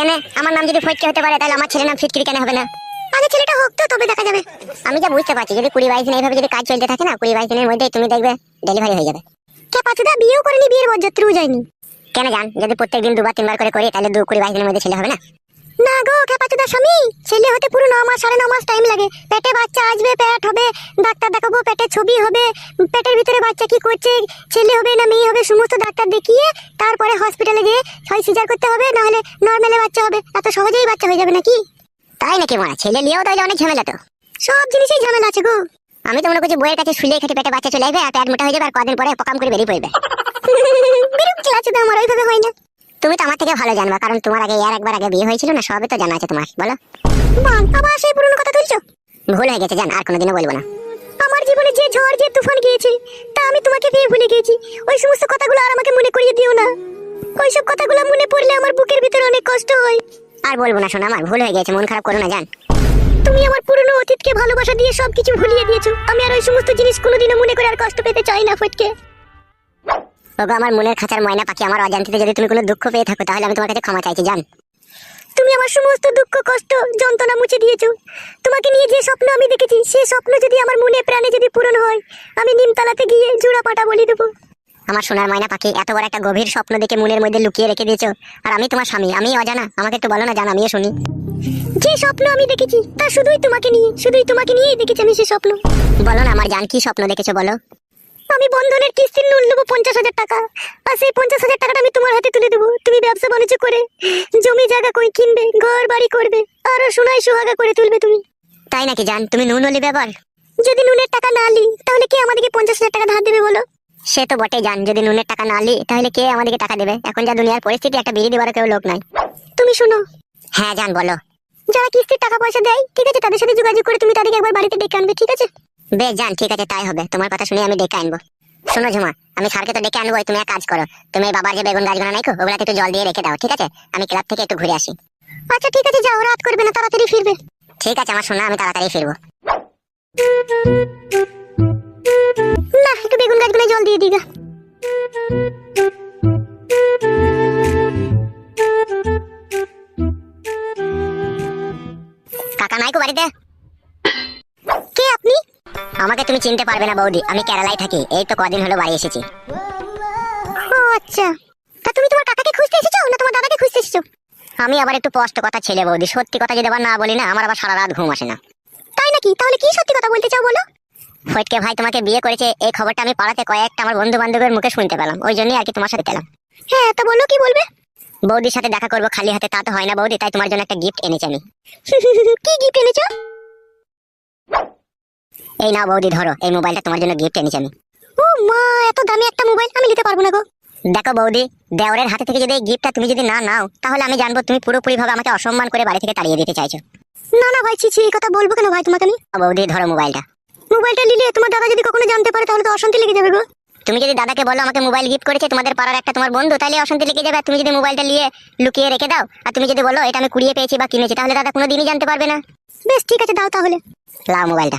কেন? আমার নাম যদি ফটকে হতে পারে তাহলে আমার ছেলের নাম ফিটকিরি কেন হবে না? আগে ছেলেটা হোক তো তবে দেখা যাবে। আমি যা বুঝতে পারছি যদি 20-22 দিন এইভাবে যদি কাজ চলতে থাকে না 20-22 দিনের মধ্যে তুমি দেখবে ডেলিভারি হয়ে যাবে। কে পাচুদা বিয়েও করেনি, বিয়ের বরযাত্রীও যায়নি। কেন জান? যদি প্রত্যেকদিন 2-3 বার করে করি তাহলে 20-22 দিনের মধ্যে ছেলে হবে না? না গো খেপাচুদা স্বামী, ছেলে হতে পুরো 9 মাস 9.5 মাস টাইম লাগে। পেটে বাচ্চা আসবে, পেট হবে, ডাক্তার দেখাবো, পেটে ছবি হবে, পেটের ভিতরে বাচ্চা কি করছে, ছেলে হবে না মেয়ে হবে সমস্ত ডাক্তার দেখিয়ে তারপরে হসপিটালে গিয়ে হয় সিজার করতে হবে না হলে নরমালে বাচ্চা হবে। এত সহজেই বাচ্চা হয়ে যাবে নাকি? তাই নাকি মা? ছেলে নিয়েও তাহলে অনেক ঝামেলা তো। সব জিনিসেই ঝামেলা আছে গো। আমি তো মনে করছি বইয়ের কাছে শুলে খেটে পেটে বাচ্চা চলে আসবে আর পেট মোটা হয়ে যাবে আর কদিন পরে পকাম করে বেরিয়ে পড়বে। বিরক্তি লাগছে তো আমার, ওইভাবে হয় না। তুমি তো আমার থেকে ভালো জানবা, কারণ তোমার আগে একবার আগে বিয়ে হয়েছিল না, সবই তো জানা আছে তোমার। বলো বান, আবার সেই পুরনো কথা তুলছো। ভুল হয়ে গেছে জান, আর কোনোদিনও বলবো না। আমার জীবনে যে ঝড় যে তুফান গিয়েছে তা আমি তোমাকে পেয়ে ভুলে গেছি। ওই সমস্ত কথাগুলো আর আমাকে মনে করিয়ে দিও না। ওইসব কথাগুলো মনে পড়লে আমার বুকের ভিতরে অনেক কষ্ট হয়। আর বলবো না শোনা, আমার ভুল হয়ে গেছে, মন খারাপ করো না জান। তুমি আমার পুরনো অতীতকে ভালোবাসা দিয়ে সবকিছু ভুলিয়ে দিয়েছো। আমি আর ওই সমস্ত জিনিস কোনোদিনও মনে করে আর কষ্ট পেতে চাই না ফটকে। ওগো আমার মনের খাঁচার ময়না পাখি, আমার অজান্তিতে যদি তুমি কোনো দুঃখ পেয়ে থাকো তাহলে আমি তোমার কাছে ক্ষমা চাইছি জান। তুমি আমার সমস্ত দুঃখ কষ্ট যন্ত্রণা মুছে দিয়েছো। তোমাকে নিয়ে যে স্বপ্ন আমি দেখেছি সেই স্বপ্ন যদি আমার মনে প্রাণে যদি পূরণ হয় আমি নিমতলাতে গিয়ে জোড়া পাটা বলি দেবো। আমার সোনার ময়না পাখি, এত বড় একটা গভীর স্বপ্ন দেখে মনের মধ্যে লুকিয়ে রেখে দিয়েছো, আর আমি তোমার স্বামী, আমি অজানা? আমাকে একটু বলো না জান, আমিও শুনি। যে স্বপ্ন আমি দেখেছি তা শুধুই তোমাকে নিয়েই দেখেছি আমি সেই স্বপ্ন। বলো না আমার জান, কি স্বপ্ন দেখেছো বলো। আমি বন্ধনের কিস্তির লোন নেবো 50,000 টাকা, আর সেই 50,000 টাকাটা আমি তোমার হাতে তুলে দেবো। তুমি ব্যবসা বাণিজ্য করে জমি জায়গা কই কিনবে, ঘর বাড়ি করবে, আরো সোনায় সোহাগা করে তুলবে তুমি। তাই নাকি জান? তুমি নুন হলি ব্যাপার। যদি নুনের টাকা না লি তাহলে কে আমাদেরকে 50,000 টাকা ধার দেবে বলো? সে তো বটে জান, যদি নুনের টাকা না লি তাহলে কে আমাদেরকে টাকা দেবে? এখন যা দুনিয়ার পরিস্থিতি, একটা বিড়ি দেওয়ার কেউ লোক নাই। তুমি শুনো। হ্যাঁ জান বলো। যারা কিস্তির টাকা পয়সা দেয় ঠিক আছে, তাদের সাথে যোগাযোগ করে তুমি তাদেরকে একবার বাড়িতে ডেকে আনবে, ঠিক আছে? বেশ জান, ঠিক আছে তাই হবে, তোমার কথা শুনে আমি ডেকে আনবো। শোনো ঝুমা, আমি স্যারকে তো ডেকে আনবো, তুমি এক কাজ করো, তুমি বাবার যে বেগুন গাছগুলো নাই ওগুলাতে একটু জল দিয়ে রেখে দাও, ঠিক আছে? আমি ক্লাব থেকে একটু ঘুরে আসি। আচ্ছা ঠিক আছে, যাও, রাত করবে না, তাড়াতাড়ি ফিরবে। ঠিক আছে আমার সোনা, আমি তাড়াতাড়ি ফিরবো। না, একটু বেগুন গাছগুলো জল দিয়ে দিগা। কাকা নাইকো বাড়িতে? কে আপনি? আমাকে তুমি চিনতে পারবে না বৌদি, আমি কেরালায় থাকি, এই তো কদিন হলো বাড়ি এসেছি। ও আচ্ছা, তা তুমি তোমার কাকাকে খুঁজতে এসেছো না তোমার দাদাকে খুঁজতে এসেছো? আমি আবার একটু স্পষ্ট কথা ছেলে বৌদি, সত্যি কথা যদি আবার না বলি না আমার আবার সারা রাত ঘুম আসে না। তাই নাকি? তাহলে কি সত্যি কথা বলতে চাও বলো। ফটকে ভাই তোমাকে বিয়ে করেছে এই খবরটা আমি পাড়াতে কয়েকটা আমার বন্ধু বান্ধবের মুখে শুনতে পেলাম, ওই জন্যই আর কি তোমার সাথে গেলাম। হ্যাঁ তা বলো, কি বলবে? বৌদির সাথে দেখা করবো খালি হাতে, তা তো হয় না বৌদি, তাই তোমার জন্য একটা গিফট এনেছি আমি। কি গিফট এনেছো? এই নাও বৌদি ধরো, এই মোবাইলটা তোমার জন্য গিফট এনেছি আমি। ও মা, এত দামি একটা মোবাইল আমি নিতে পারবো না গো। দেখো বৌদি, দেওরের হাতে থেকে যদি এই গিফটটা তুমি যদি না নাও তাহলে আমি জানবো তুমি পুরোপুরি ভাবে আমাকে অসম্মান করে বাড়ি থেকে তাড়িয়ে দিতে চাইছো। না না ভাই, ছি এই কথা বলবো কেন ভাই তোমাকে আমি। বৌদি ধরো মোবাইলটা। মোবাইলটা নিলে তোমার দাদা যদি কখনো জানতে পারে তাহলে তো অশান্তি লেগে যাবে গো। তুমি যদি দাদাকে বলো আমাকে মোবাইল গিফট করেছে তোমাদের পাড়ার একটা তোমার বন্ধু, তাহলে অশান্তি লেগে যাবে। তুমি যদি মোবাইলটা নিয়ে লুকিয়ে রেখে দাও আর তুমি যদি বলো এটা আমি কুড়িয়ে পেয়েছি বা কিনেছি, তাহলে দাদা কোনোদিনই জানতে পারবে না। বেশ ঠিক আছে, দাও তাহলে। লাও মোবাইলটা।